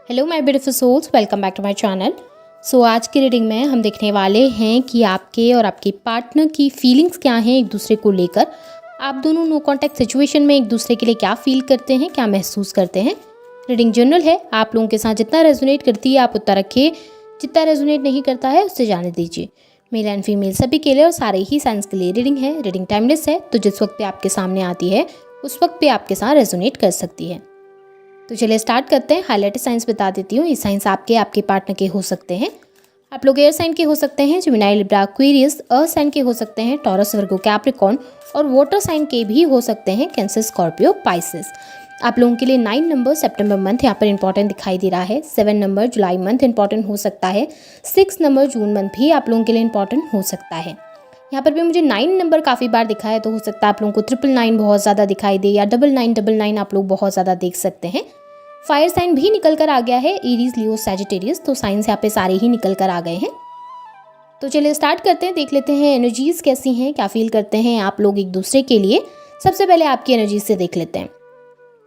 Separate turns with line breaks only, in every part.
Hello my beautiful souls, welcome back to my channel. So आज की reading में हम देखने वाले हैं कि आपके और आपके पार्टनर की फीलिंग्स क्या हैं एक दूसरे को लेकर। आप दोनों नो कॉन्टैक्ट सिचुएशन में एक दूसरे के लिए क्या फील करते हैं, क्या महसूस करते हैं। रीडिंग जनरल है, आप लोगों के साथ जितना रेजोनेट करती है आप उतना रखिए, जितना रेजोनेट नहीं करता है उससे जाने दीजिए। मेल एंड फीमेल सभी के लिए और सारे ही साइंस के लिए रीडिंग है। रीडिंग टाइमलेस है, तो जिस वक्त पे आपके सामने आती है उस वक्त पे आपके साथ रेजोनेट कर सकती है। तो चलिए स्टार्ट करते हैं। हाईलाइटेड साइंस बता देती हूँ। ये साइंस आपके पार्टनर के हो सकते हैं। आप लोग एयर साइन के हो सकते हैं, Gemini, Libra, Aquarius, earth sign के हो सकते हैं, टॉरस, वर्गो, कैप्रिकॉर्न, और वाटर साइन के भी हो सकते हैं, कैंसर, स्कॉर्पियो, पाइसेस। आप लोगों के लिए 9 नंबर सितंबर मंथ यहाँ पर इंपॉर्टेंट दिखाई दे रहा है। 7 नंबर जुलाई मंथ इंपॉर्टेंट हो सकता है। 6 नंबर जून मंथ भी आप लोगों के लिए इंपॉर्टेंट हो सकता है। यहाँ पर भी मुझे 9 नंबर काफ़ी बार दिखा है, तो हो सकता है आप लोगों को 999 बहुत ज़्यादा दिखाई दे, या 9999 आप लोग बहुत ज़्यादा देख सकते हैं। फायर साइन भी निकल कर आ गया है, एरीज, लियो, सैजिटेरियस, तो साइंस यहाँ पे सारे ही निकल कर आ गए हैं। तो चलिए स्टार्ट करते हैं, देख लेते हैं एनर्जीज कैसी हैं, क्या फील करते हैं आप लोग एक दूसरे के लिए। सबसे पहले आपकी एनर्जीज से देख लेते हैं।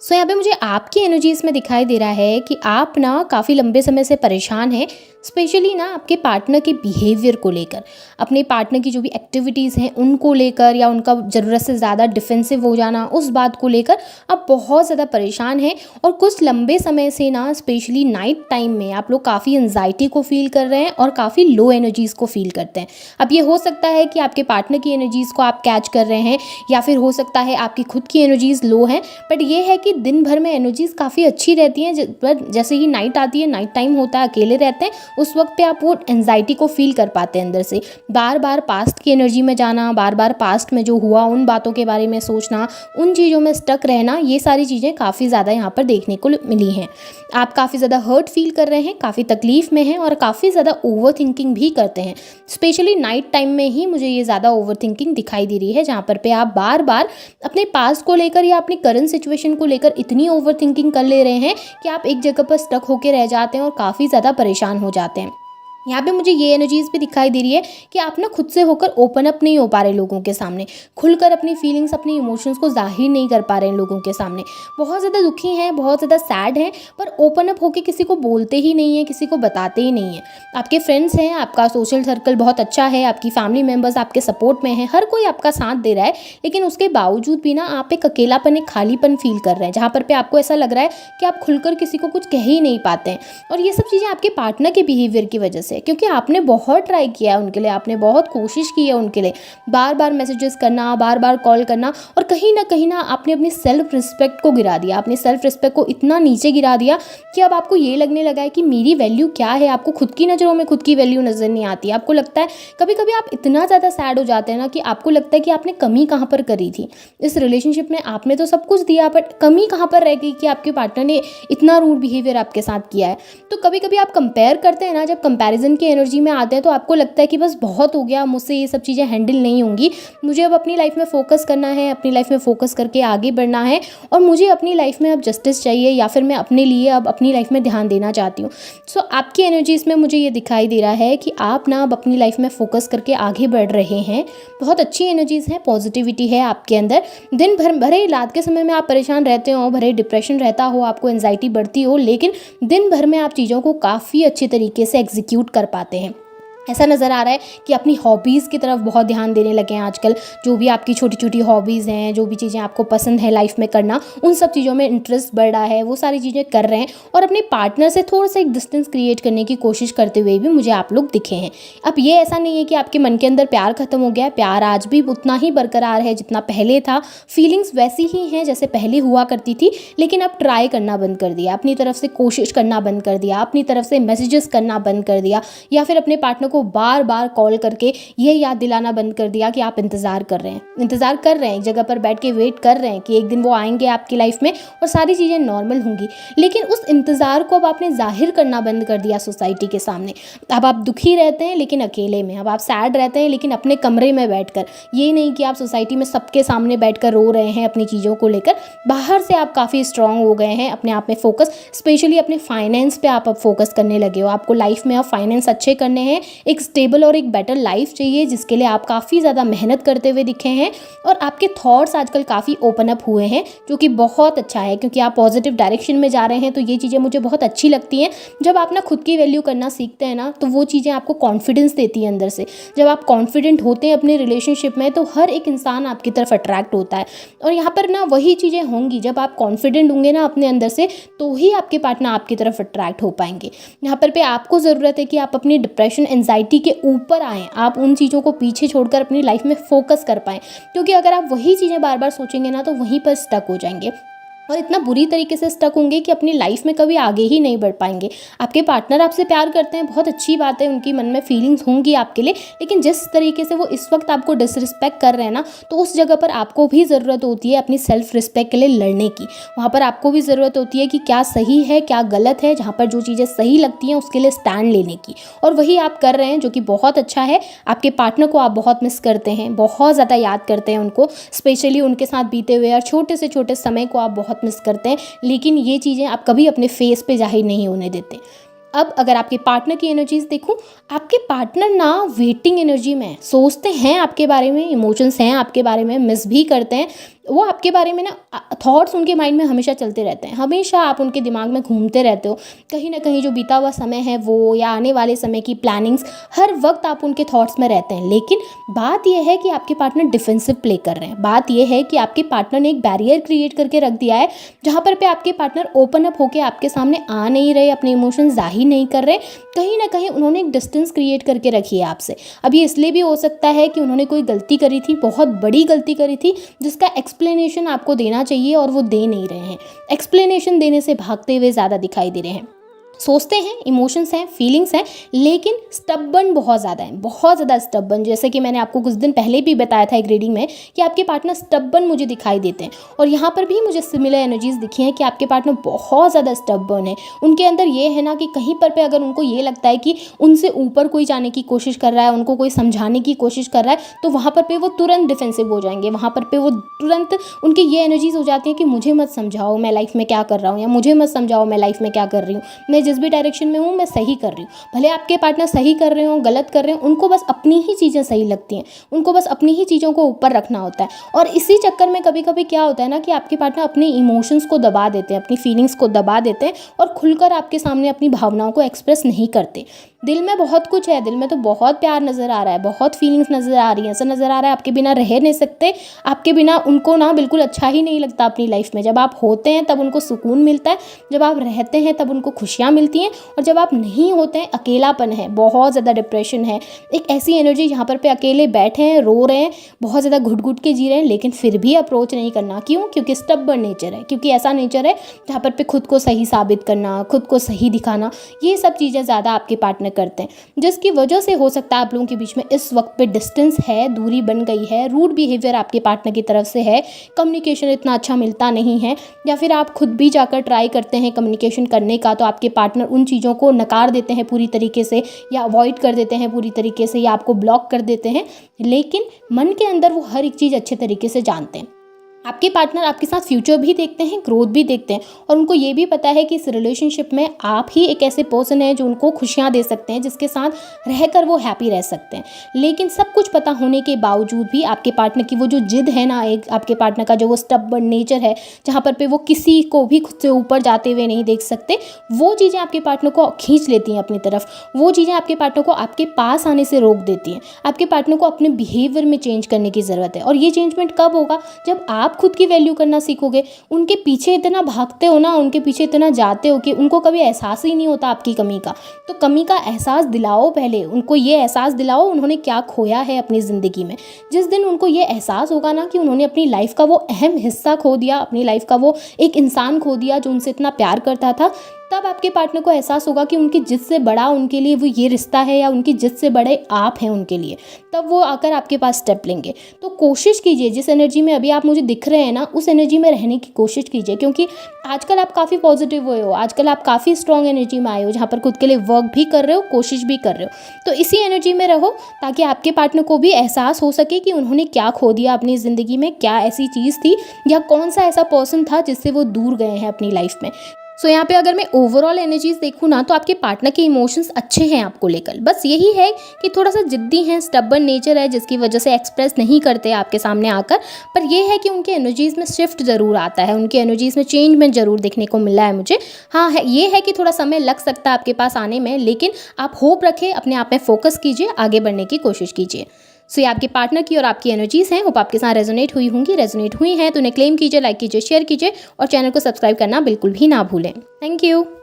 सो यहाँ पे मुझे आपकी एनर्जीज में दिखाई दे रहा है कि आप ना काफ़ी लंबे समय से परेशान हैं, स्पेशली ना आपके पार्टनर के बिहेवियर को लेकर, अपने पार्टनर की जो भी एक्टिविटीज़ हैं उनको लेकर, या उनका ज़रूरत से ज़्यादा डिफेंसिव हो जाना, उस बात को लेकर आप बहुत ज़्यादा परेशान हैं। और कुछ लंबे समय से ना स्पेशली नाइट टाइम में आप लोग काफ़ी एंजाइटी को फील कर रहे हैं और काफ़ी लो एनर्जीज़ को फील करते हैं। अब ये हो सकता है कि आपके पार्टनर की एनर्जीज़ को आप कैच कर रहे हैं, या फिर हो सकता है आपकी खुद की एनर्जीज़ लो हैं। बट ये है कि दिन भर में एनर्जीज़ काफ़ी अच्छी रहती हैं, पर जैसे ही नाइट आती है, नाइट टाइम होता है, अकेले रहते हैं, उस वक्त पे आप वो एंजाइटी को फील कर पाते हैं अंदर से। बार बार पास्ट की एनर्जी में जाना, बार बार पास्ट में जो हुआ उन बातों के बारे में सोचना, उन चीज़ों में स्टक रहना, ये सारी चीज़ें काफ़ी ज़्यादा यहाँ पर देखने को मिली हैं। आप काफ़ी ज़्यादा हर्ट फील कर रहे हैं, काफ़ी तकलीफ़ में हैं, और काफ़ी ज़्यादा ओवर थिंकिंग भी करते हैं। स्पेशली नाइट टाइम में ही मुझे ये ज़्यादा ओवर थिंकिंग दिखाई दे रही है, जहाँ पर पे आप बार बार अपने पास्ट को लेकर या अपनी करंट सिचुएशन को लेकर इतनी ओवर थिंकिंग कर ले रहे हैं कि आप एक जगह पर स्टक होकर रह जाते हैं और काफ़ी ज़्यादा परेशान हो जाते हैं। यहाँ पे मुझे ये एनर्जीज भी दिखाई दे रही है कि आप ना खुद से होकर ओपन अप नहीं हो पा रहे लोगों के सामने, खुलकर अपनी फीलिंग्स, अपनी इमोशंस को जाहिर नहीं कर पा रहे हैं लोगों के सामने। बहुत ज़्यादा दुखी हैं, बहुत ज़्यादा सैड हैं, पर ओपन अप होकर किसी को बोलते ही नहीं है, किसी को बताते ही नहीं है। आपके फ्रेंड्स हैं, आपका सोशल सर्कल बहुत अच्छा है, आपकी फैमिली मेम्बर्स आपके सपोर्ट में हैं, हर कोई आपका साथ दे रहा है, लेकिन उसके बावजूद भी ना आप एक अकेलापन, एक खालीपन फील कर रहे हैं, जहाँ पर पे आपको ऐसा लग रहा है कि आप खुलकर किसी को कुछ कह ही नहीं पाते हैं। और ये सब चीज़ें आपके पार्टनर के बिहेवियर की वजह से, क्योंकि आपने बहुत ट्राई किया है उनके लिए, आपने बहुत कोशिश की है उनके लिए, बार बार मैसेजेस करना, बार बार कॉल करना, और कहीं ना आपने अपनी सेल्फ रिस्पेक्ट को गिरा दिया, अपनी सेल्फ रिस्पेक्ट को इतना नीचे गिरा दिया कि अब आपको ये लगने लगा है कि मेरी वैल्यू क्या है। आपको खुद की नज़रों में खुद की वैल्यू नज़र नहीं आती। आपको लगता है, कभी कभी आप इतना ज़्यादा सैड हो जाते हैं ना कि आपको लगता है कि आपने कमी कहाँ पर करी थी इस रिलेशनशिप में। आपने तो सब कुछ दिया, बट कमी कहाँ पर रह गई कि आपके पार्टनर ने इतना रूड बिहेवियर आपके साथ किया है। तो कभी कभी आप कंपेयर करते हैं ना, जब कंपैरिजन की एनर्जी में आते हैं तो आपको लगता है कि बस बहुत हो गया, मुझसे ये सब चीज़ें हैंडल नहीं होंगी, मुझे अब अपनी लाइफ में फोकस करना है, अपनी लाइफ में फोकस करके आगे बढ़ना है, और मुझे अपनी लाइफ में अब जस्टिस चाहिए, या फिर मैं अपने लिए अब अपनी लाइफ में ध्यान देना चाहती हूँ। सो आपकी एनर्जीज में मुझे ये दिखाई दे रहा है कि आप ना अब अपनी लाइफ में फोकस करके आगे बढ़ रहे हैं। बहुत अच्छी एनर्जीज है, पॉजिटिविटी है आपके अंदर। दिन भर भरे रात के समय में आप परेशान रहते हो, भरे डिप्रेशन रहता हो, आपको एंजाइटी बढ़ती हो, लेकिन दिन भर में आप चीज़ों को काफ़ी अच्छे तरीके से एग्जीक्यूट कर पाते हैं। ऐसा नज़र आ रहा है कि अपनी हॉबीज़ की तरफ बहुत ध्यान देने लगे हैं आजकल। जो भी आपकी छोटी छोटी हॉबीज़ हैं, जो भी चीज़ें आपको पसंद है लाइफ में करना, उन सब चीज़ों में इंटरेस्ट बढ़ रहा है, वो सारी चीज़ें कर रहे हैं, और अपने पार्टनर से थोड़ा सा एक डिस्टेंस क्रिएट करने की कोशिश करते हुए भी मुझे आप लोग दिखे हैं। अब ये ऐसा नहीं है कि आपके मन के अंदर प्यार ख़त्म हो गया है, प्यार आज भी उतना ही बरकरार है जितना पहले था, फीलिंग्स वैसी ही हैं जैसे पहले हुआ करती थी, लेकिन अब ट्राई करना बंद कर दिया, अपनी तरफ से कोशिश करना बंद कर दिया, अपनी तरफ से मैसेजेस करना बंद कर दिया, या फिर अपने पार्टनर को बार बार कॉल करके ये याद दिलाना बंद कर दिया कि आप इंतज़ार कर रहे हैं, एक जगह पर बैठ के वेट कर रहे हैं कि एक दिन वो आएंगे आपकी लाइफ में और सारी चीज़ें नॉर्मल होंगी। लेकिन उस इंतज़ार को अब आपने जाहिर करना बंद कर दिया सोसाइटी के सामने। अब आप दुखी रहते हैं लेकिन अकेले में, अब आप सैड रहते हैं लेकिन अपने कमरे में बैठकर। ये नहीं कि आप सोसाइटी में सबके सामने बैठकर रो रहे हैं अपनी चीज़ों को लेकर। बाहर से आप काफ़ी स्ट्रांग हो गए हैं, अपने आप में फोकस, स्पेशली अपने फाइनेंस पे आप अब फोकस करने लगे हो। आपको लाइफ में अब फाइनेंस अच्छे करने हैं, एक स्टेबल और एक बेटर लाइफ चाहिए, जिसके लिए आप काफ़ी ज़्यादा मेहनत करते हुए दिखे हैं और आपके थॉट्स आजकल काफ़ी ओपन अप हुए हैं, जो कि बहुत अच्छा है क्योंकि आप पॉजिटिव डायरेक्शन में जा रहे हैं। तो ये चीज़ें मुझे बहुत अच्छी लगती हैं। जब आप ना खुद की वैल्यू करना सीखते हैं ना, तो वो चीज़ें आपको कॉन्फिडेंस देती हैं अंदर से। जब आप कॉन्फिडेंट होते हैं अपने रिलेशनशिप में, तो हर एक इंसान आपकी तरफ अट्रैक्ट होता है। और यहाँ पर ना वही चीज़ें होंगी, जब आप कॉन्फिडेंट होंगे ना अपने अंदर से, तो ही आपके पार्टनर आपकी तरफ अट्रैक्ट हो पाएंगे। यहाँ पर पे आपको ज़रूरत है कि आप अपनी डिप्रेशन, एंजाइटी के ऊपर आएँ, आप उन चीज़ों को पीछे छोड़कर अपनी लाइफ में फोकस कर पाएँ, क्योंकि अगर आप वही चीज़ें बार बार सोचेंगे ना, तो वहीं पर स्टक हो जाएंगे और इतना बुरी तरीके से स्टक होंगे कि अपनी लाइफ में कभी आगे ही नहीं बढ़ पाएंगे। आपके पार्टनर आपसे प्यार करते हैं, बहुत अच्छी बात है, उनकी मन में फीलिंग्स होंगी आपके लिए, लेकिन जिस तरीके से वो इस वक्त आपको डिसरिस्पेक्ट कर रहे हैं ना, तो उस जगह पर आपको भी ज़रूरत होती है अपनी सेल्फ रिस्पेक्ट के लिए लड़ने की। वहाँ पर आपको भी ज़रूरत होती है कि क्या सही है क्या गलत है, जहाँ पर जो चीज़ें सही लगती हैं उसके लिए स्टैंड लेने की, और वही आप कर रहे हैं, जो कि बहुत अच्छा है। आपके पार्टनर को आप बहुत मिस करते हैं, बहुत ज़्यादा याद करते हैं उनको, स्पेशली उनके साथ बीते हुए और छोटे से छोटे समय को आप बहुत मिस करते हैं, लेकिन ये चीज़ें आप कभी अपने फेस पे जाहिर नहीं होने देते। अब अगर आपके पार्टनर की एनर्जीज देखूं, आपके पार्टनर ना वेटिंग एनर्जी में सोचते हैं आपके बारे में, इमोशंस हैं आपके बारे में, मिस भी करते हैं। वो आपके बारे में ना थॉट्स उनके माइंड में हमेशा चलते रहते हैं, हमेशा आप उनके दिमाग में घूमते रहते हो। कहीं ना कहीं जो बीता हुआ समय है वो, या आने वाले समय की प्लानिंग्स, हर वक्त आप उनके थॉट्स में रहते हैं। लेकिन बात यह है कि आपके पार्टनर डिफेंसिव प्ले कर रहे हैं। बात यह है कि आपके पार्टनर ने एक बैरियर क्रिएट करके रख दिया है, जहाँ पर पे आपके पार्टनर ओपन अप होकर आपके सामने आ नहीं रहे, अपने इमोशंस जाहिर नहीं कर रहे। कहीं ना कहीं उन्होंने एक डिस्टेंस क्रिएट करके रखी है आपसे। अब ये इसलिए भी हो सकता है कि उन्होंने कोई गलती करी थी, बहुत बड़ी गलती करी थी, जिसका एक्सप्लेनेशन आपको देना चाहिए और वो दे नहीं रहे हैं। एक्सप्लेनेशन देने से भागते हुए ज़्यादा दिखाई दे रहे हैं। सोचते हैं, इमोशंस हैं, फीलिंग्स हैं, लेकिन स्टब्बन बहुत ज़्यादा है, बहुत ज़्यादा स्टब्बन। जैसे कि मैंने आपको कुछ दिन पहले भी बताया था एक रीडिंग में कि आपके पार्टनर स्टब्बन मुझे दिखाई देते हैं, और यहाँ पर भी मुझे सिमिलर एनर्जीज दिखी हैं कि आपके पार्टनर बहुत ज़्यादा स्टब्बन है। उनके अंदर ये है ना कि कहीं पर पे अगर उनको ये लगता है कि उनसे ऊपर कोई जाने की कोशिश कर रहा है, उनको कोई समझाने की कोशिश कर रहा है, तो वहाँ पर पे वो तुरंत डिफेंसिव हो जाएंगे। वहाँ पर पे वो तुरंत, उनकी ये एनर्जीज हो जाती है कि मुझे मत समझाओ मैं लाइफ में क्या कर रहा हूँ, या मुझे मत समझाओ मैं लाइफ में क्या कर रही हूँ, मैं जिस भी डायरेक्शन में हूँ मैं सही कर रही हूँ। भले आपके पार्टनर सही कर रहे हो, गलत कर रहे हो, उनको बस अपनी ही चीज़ें सही लगती हैं, उनको बस अपनी ही चीज़ों को ऊपर रखना होता है। और इसी चक्कर में कभी कभी क्या होता है ना कि आपके पार्टनर अपने इमोशंस को दबा देते हैं, अपनी फीलिंग्स को दबा देते हैं, और खुलकर आपके सामने अपनी भावनाओं को एक्सप्रेस नहीं करते। दिल में बहुत कुछ है, दिल में तो बहुत प्यार नज़र आ रहा है, बहुत फीलिंग्स नज़र आ रही हैं, ऐसा नज़र आ रहा है आपके बिना रह नहीं सकते, आपके बिना उनको ना बिल्कुल अच्छा ही नहीं लगता अपनी लाइफ में। जब आप होते हैं तब उनको सुकून मिलता है, जब आप रहते हैं तब उनको खुशियाँ मिलती हैं, और जब आप नहीं होते हैं अकेलापन है, बहुत ज़्यादा डिप्रेशन है, एक ऐसी एनर्जी जहाँ पर पे अकेले बैठे हैं, रो रहे हैं, बहुत ज़्यादा घुट घुट के जी रहे हैं, लेकिन फिर भी अप्रोच नहीं करना। क्यों? क्योंकि स्टबर्न नेचर है, क्योंकि ऐसा नेचर है जहाँ पर पे खुद को सही साबित करना, खुद को सही दिखाना, ये सब चीज़ें ज़्यादा आपके पार्टनर करते हैं, जिसकी वजह से हो सकता है आप लोगों के बीच में इस वक्त पे डिस्टेंस है, दूरी बन गई है, रूड बिहेवियर आपके पार्टनर की तरफ से है, कम्युनिकेशन इतना अच्छा मिलता नहीं है, या फिर आप खुद भी जाकर ट्राई करते हैं कम्युनिकेशन करने का, तो आपके पार्टनर उन चीज़ों को नकार देते हैं पूरी तरीके से, या अवॉइड कर देते हैं पूरी तरीके से, या आपको ब्लॉक कर देते हैं। लेकिन मन के अंदर वो हर एक चीज़ अच्छे तरीके से जानते हैं। आपके पार्टनर आपके साथ फ्यूचर भी देखते हैं, ग्रोथ भी देखते हैं, और उनको ये भी पता है कि इस रिलेशनशिप में आप ही एक ऐसे पर्सन हैं जो उनको खुशियाँ दे सकते हैं, जिसके साथ रहकर वो हैप्पी रह सकते हैं। लेकिन सब कुछ पता होने के बावजूद भी आपके पार्टनर की वो जो जिद है ना, एक आपके पार्टनर का जो वो स्टबर्न नेचर है, जहाँ पर पे वो किसी को भी खुद से ऊपर जाते हुए नहीं देख सकते, वो चीज़ें आपके पार्टनर को खींच लेती हैं अपनी तरफ। वो चीज़ें आपके पार्टनर को आपके पास आने से रोक देती हैं। आपके पार्टनर को अपने बिहेवियर में चेंज करने की ज़रूरत है, और ये चेंजमेंट कब होगा? जब आप खुद की वैल्यू करना सीखोगे। उनके पीछे इतना भागते हो ना, उनके पीछे इतना जाते हो कि उनको कभी एहसास ही नहीं होता आपकी कमी का। तो कमी का एहसास दिलाओ, पहले उनको ये एहसास दिलाओ उन्होंने क्या खोया है अपनी ज़िंदगी में। जिस दिन उनको ये एहसास होगा ना कि उन्होंने अपनी लाइफ का वो अहम हिस्सा खो दिया, अपनी लाइफ का वो एक इंसान खो दिया जो उनसे इतना प्यार करता था, तब आपके पार्टनर को एहसास होगा कि उनकी जिद से बड़ा उनके लिए वो ये रिश्ता है, या उनकी जिद से बड़े आप हैं उनके लिए। तब वो आकर आपके पास स्टेप लेंगे। तो कोशिश कीजिए, जिस एनर्जी में अभी आप मुझे दिख रहे हैं ना, उस एनर्जी में रहने की कोशिश कीजिए, क्योंकि आजकल आप काफ़ी पॉजिटिव हुए हो, आजकल आप काफ़ी स्ट्रॉन्ग एनर्जी में आए हो, जहाँ पर खुद के लिए वर्क भी कर रहे हो, कोशिश भी कर रहे हो। तो इसी एनर्जी में रहो, ताकि आपके पार्टनर को भी एहसास हो सके कि उन्होंने क्या खो दिया अपनी ज़िंदगी में, क्या ऐसी चीज़ थी, या कौन सा ऐसा पर्सन था जिससे वो दूर गए हैं अपनी लाइफ में। सो यहाँ पे अगर मैं ओवरऑल एनर्जीज देखूँ ना, तो आपके पार्टनर के इमोशंस अच्छे हैं आपको लेकर, बस यही है कि थोड़ा सा जिद्दी हैं, स्टबर्न नेचर है जिसकी वजह से एक्सप्रेस नहीं करते आपके सामने आकर। पर ये है कि उनके एनर्जीज में शिफ्ट ज़रूर आता है, उनके एनर्जीज में चेंजमेंट ज़रूर देखने को मिला है मुझे। हाँ है, ये है कि थोड़ा समय लग सकता है आपके पास आने में, लेकिन आप होप रखें, अपने आप में फोकस कीजिए, आगे बढ़ने की कोशिश कीजिए। सो ये आपके पार्टनर की और आपकी एनर्जीज़ हैं। होप आपके साथ रेजोनेट हुई होंगी। रेजोनेट हुई हैं तो उन्हें क्लेम कीजिए, लाइक कीजिए, शेयर कीजिए और चैनल को सब्सक्राइब करना बिल्कुल भी ना भूलें। Thank you.